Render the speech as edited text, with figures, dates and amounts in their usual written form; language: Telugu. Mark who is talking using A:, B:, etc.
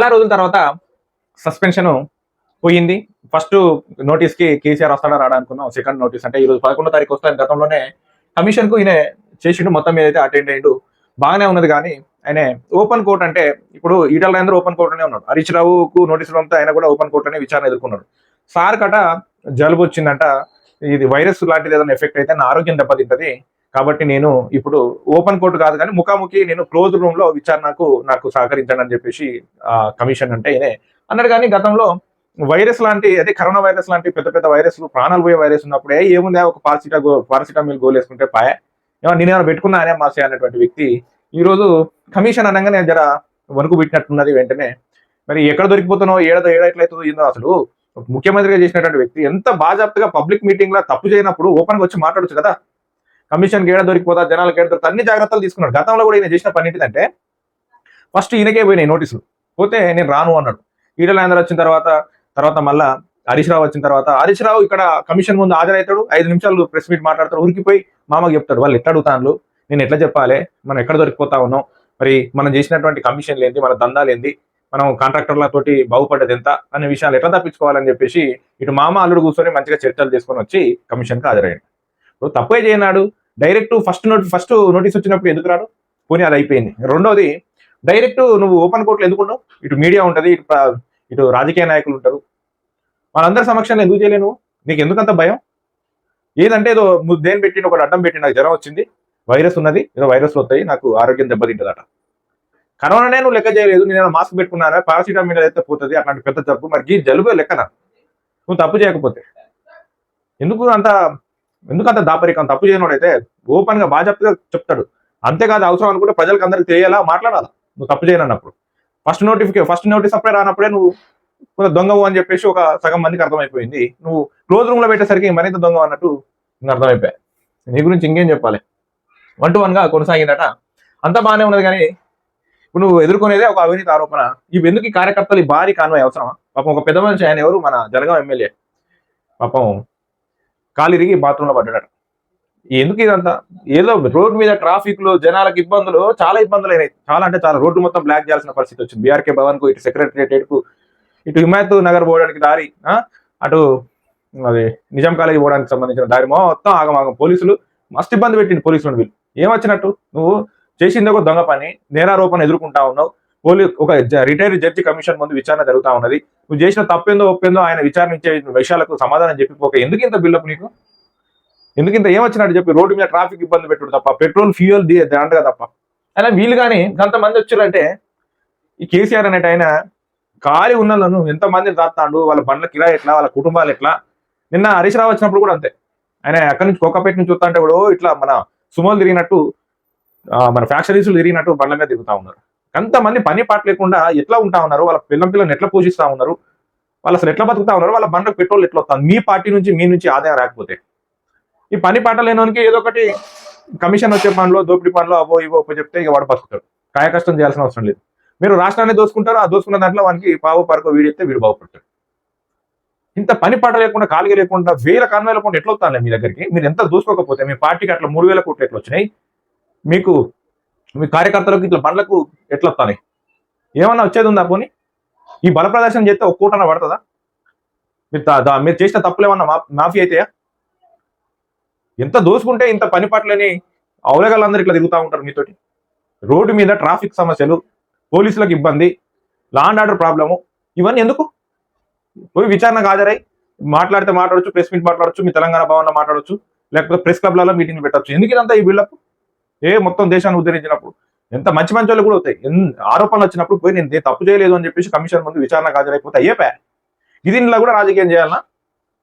A: చాలా రోజుల తర్వాత సస్పెన్షన్ పోయింది. ఫస్ట్ నోటీస్‌కి కేసీఆర్ వస్తాడా రాడా అనుకున్నాం. సెకండ్ నోటీస్ అంటే ఈరోజు 11వ తారీఖు వస్తాడని గతంలోనే కమిషన్‌కు ఈయన చేసిండు. మొత్తం మీద అయితే అటెండ్ అయ్యిండు. బాగానే ఉన్నది కానీ ఆయన ఓపెన్ కోర్ట్ అంటే ఇప్పుడు ఈటల రాజేందర్ ఓపెన్ కోర్ట్‌లోనే ఉన్నాడు. హరీష్ రావుకు నోటీసులు పంపితే ఆయన కూడా ఓపెన్ కోర్ట్‌లోనే విచారణ ఎదుర్కొన్నాడు. సార్ కట జలుబు వచ్చిందంట. ఇది వైరస్ లాంటిది ఏదైనా ఎఫెక్ట్ అయితే నా ఆరోగ్యం దెబ్బతింటది. కాబట్టి నేను ఇప్పుడు ఓపెన్ కోర్ట్ కాదు కానీ ముఖాముఖి నేను క్లోజ్ రూమ్‌లో విచారణకు నాకు సహకరించండి అని చెప్పేసి కమిషన్ అంటే ఈయనే అన్నాడు. కానీ గతంలో వైరస్ లాంటి అదే కరోనా వైరస్ లాంటి పెద్ద పెద్ద వైరస్లు ప్రాణాలు పోయే వైరస్ ఉన్నప్పుడే ఏముందా ఒక పారాసిటమాల్ గోల్ వేసుకుంటే పాయ ఏమన్నా నేనేమైనా పెట్టుకున్నానే మాసే అనేటువంటి వ్యక్తి ఈ రోజు కమిషన్ అనగానే జర వణుకు పెట్టినట్టున్నది. వెంటనే మరి ఎక్కడ దొరికిపోతున్నావు ఎట్లయితుందో ఏందో అసలు ముఖ్యమంత్రిగా చేసినటువంటి వ్యక్తి ఎంత బాజాప్తగా పబ్లిక్ మీటింగ్ లో తప్పు చేయనప్పుడు ఓపెన్ గా వచ్చి మాట్లాడొచ్చు కదా. కమిషన్ ఏడ దొరికిపోతా జనాలకు ఏడ దొరుకుతా అన్ని జాగ్రత్తలు తీసుకున్నాడు. గతంలో కూడా ఈయన చేసిన పని ఏంటంటే ఫస్ట్ ఈయనకే పోయినాయి నోటీసులు. పోతే నేను రాను అన్నాడు. ఈటల రాజేందర్ వచ్చిన తర్వాత మళ్ళా హరీష్ రావు వచ్చిన తర్వాత హరీష్ రావు ఇక్కడ కమిషన్ ముందు హాజరవుతాడు. 5 నిమిషాలు ప్రెస్ మీట్ మాట్లాడతాడు. ఉరికిపోయి మామకు చెప్తాడు. వాళ్ళు ఎట్లా అడుగుతాను, నేను ఎట్లా చెప్పాలి, మనం ఎక్కడ దొరికిపోతా ఉన్నాం, మరి మనం చేసినటువంటి కమిషన్లు ఏంటి, మన దందాలు ఏంటి, మనం కాంట్రాక్టర్లతోటి బాగుపడ్డది ఎంత అనే విషయాలు ఎట్లా తప్పించుకోవాలని చెప్పేసి ఇటు మామ అల్లుడు కూర్చొని మంచిగా చర్చలు చేసుకొని వచ్చి కమిషన్కి హాజరయ్యాడు. ఇప్పుడు తప్పే చేయనాడు. డైరెక్ట్ ఫస్ట్ నోటీస్ వచ్చినప్పుడు ఎందుకు రాడు? పోనీ అది అయిపోయింది. రెండోది డైరెక్ట్ నువ్వు ఓపెన్ కోర్టులో ఎందుకున్నావు? ఇటు మీడియా ఉంటుంది, ఇటు రాజకీయ నాయకులు ఉంటారు. వాళ్ళందరి సమక్షంలో ఎందుకు చేయలేను? నీకు ఎందుకంత భయం? ఏదంటే ఏదో దేని పెట్టి ఒకటి అడ్డం పెట్టి నాకు జ్వరం వచ్చింది, వైరస్ ఉన్నది, ఏదో వైరస్ వస్తాయి, నాకు ఆరోగ్యం దెబ్బతింటుందట. కరోనానే నువ్వు లెక్క చేయలేదు. నేను మాస్క్ పెట్టుకున్నారా, పారాసిటమాల్ అయితే పోతుంది, అట్లాంటి పెద్ద తప్పు. మరి ఈ జలుబు లెక్కన నువ్వు తప్పు చేయకపోతే ఎందుకంత దాపరికం? తప్పు చేయనోడైతే ఓపెన్ గా బాజాప్తగా చెప్తాడు. అంతేకాదు అవసరం అనుకుంటే ప్రజలకు అందరికి తెలియాలా, మాట్లాడాలా నువ్వు తప్పు చేయనన్నప్పుడు. ఫస్ట్ నోటీస్ అప్పుడే రానప్పుడే నువ్వు దొంగవు అని చెప్పేసి ఒక సగం మందికి అర్థమైపోయింది. నువ్వు క్లోజ్ రూమ్ లో పెట్టేసరికి మరింత దొంగ అన్నట్టు అర్థమైపోయాయి. నీ గురించి ఇంకేం చెప్పాలి? 1-1 గా కొనసాగిందట. అంతా బాగానే ఉన్నది కానీ ఇప్పుడు నువ్వు ఎదుర్కొనేదే ఒక అవినీతి ఆరోపణ. ఇవి ఎందుకు ఈ కార్యకర్తలు ఈ భారీ కాన్వాయ్ అవసరమా? పాపం ఒక పెద్ద మనిషి, ఆయన ఎవరు, మన జనగాం ఎమ్మెల్యే, పాపం కాలిరిగి బాత్రూంలో పడ్డాడట. ఎందుకు ఇదంతా? ఏదో రోడ్డు మీద ట్రాఫిక్ లో జనాలకు ఇబ్బందులు, చాలా ఇబ్బందులు అయినాయి. చాలా అంటే చాలా. రోడ్డు మొత్తం బ్లాక్ చేయాల్సిన పరిస్థితి వచ్చింది. బీఆర్కే భవన్ కు, ఇటు సెక్రటరియట్ కు, ఇటు హిమాయత్ నగర్ పోవడానికి దారి, అటు అది నిజాం కాలేజీ పోవడానికి సంబంధించిన దారి మొత్తం ఆగమాగం. పోలీసులు మస్తు ఇబ్బంది పెట్టింది. పోలీసులు వీళ్ళు ఏమొచ్చినట్టు? నువ్వు చేసింది ఒక దొంగ పని, నేరారోపణ ఎదుర్కొంటా ఉన్నావు. ఒక రిటైర్డ్ జడ్జి కమిషన్ ముందు విచారణ జరుగుతా ఉన్నది. నువ్వు చేసిన తప్పేందో ఒప్పేందో ఆయన విచారణ ఇచ్చే విషయాలకు సమాధానం చెప్పిపోక ఎందుకు ఇంత బిల్డప్ నీకు? ఎందుకింత ఏమొచ్చినట్టు చెప్పి రోడ్డు మీద ట్రాఫిక్ ఇబ్బంది పెట్టుడు తప్ప, పెట్రోల్ ఫ్యూయల్ దండగా తప్ప. అయినా వీళ్ళు కానీ కొంతమంది వచ్చారంటే ఈ కేసీఆర్ అనేట ఆయన ఖాళీ ఉన్నలను ఎంతమందిని దాస్తాడు, వాళ్ళ బండ్ల కిరాయి ఎట్లా, వాళ్ళ కుటుంబాలు ఎట్లా. నిన్న హరీష్ రావు వచ్చినప్పుడు కూడా అంతే. ఆయన అక్కడి నుంచి కోకాపేట నుంచి చూస్తా అంటే కూడా ఇట్లా మన సుమోలు తిరిగినట్టు, మన ఫ్యాక్టరీస్లు తిరిగినట్టు బండ్ల మీద తిరుగుతా ఉన్నారు. కొంతమంది పని పాట లేకుండా ఎట్లా ఉంటా ఉన్నారు, వాళ్ళ పిల్లల్ని ఎట్లా పోషిస్తా ఉన్నారు, వాళ్ళు అసలు ఎట్లా బతుకుతా ఉన్నారు, వాళ్ళ బండ్లకు పెట్రోల్ ఎట్లా వస్తుంది, మీ పార్టీ నుంచి మీ నుంచి ఆదాయం రాకపోతే. ఈ పని పాట లేనోనికి ఏదో ఒకటి కమిషన్ వచ్చే పనిలో, దోపిడీ పనిలో అవో ఇవో చెప్తే ఇక వాడు బతుకుతాడు. కాయ కష్టం చేయాల్సిన అవసరం లేదు. మీరు రాష్ట్రాన్ని దోసుకుంటారు, ఆ దోసుకున్న దాంట్లో వానికి పావు పరకో వీడితే వీడు బాగుపడతాడు. ఇంత పని పాట లేకుండా, ఖాళీగా లేకుండా, వేల కాన్వేల కోట్లు ఎట్లా వస్తాయి మీ దగ్గరికి? మీరు ఎంత దూసుకోకపోతే మీ పార్టీకి అట్లా 3000 కోట్లు ఎట్లా వచ్చినాయి? మీకు మీ కార్యకర్తలకు ఇట్లా బండ్లకు ఎట్లా వస్తాయి? ఏమన్నా వచ్చేది ఉందా? పోనీ ఈ బల ప్రదర్శన చేస్తే ఒక కోటన పడుతుందా? మీరు చేసిన తప్పులు ఏమన్నా మాఫీ అయితాయా? ఎంత దోసుకుంటే ఇంత పని పట్లని అవలగాళ్ళందరూ ఇట్లా తిరుగుతూ ఉంటారు మీతోటి. రోడ్డు మీద ట్రాఫిక్ సమస్యలు, పోలీసులకు ఇబ్బంది, లా అండ్ ఆర్డర్ ప్రాబ్లము, ఇవన్నీ ఎందుకు? పోయి విచారణకు హాజరై మాట్లాడవచ్చు, ప్రెస్ మీట్ మాట్లాడచ్చు, మీ తెలంగాణ భవన్లో మాట్లాడవచ్చు, లేకపోతే ప్రెస్ క్లబ్లలో మీటింగ్ పెట్టచ్చు. ఎందుకు ఇదంతా ఈ బిల్డప్? మొత్తం దేశాన్ని ఉద్ధరించినప్పుడు ఎంత మంచి వాళ్ళు కూడా అవుతాయి. ఆరోపణలు వచ్చినప్పుడు పోయి నేను తప్పు చేయలేదు అని చెప్పేసి కమిషన్ ముందు విచారణకు హాజరైపోతే అయ్యేపా. దీనిలో కూడా రాజకీయం చేయాలన్నా?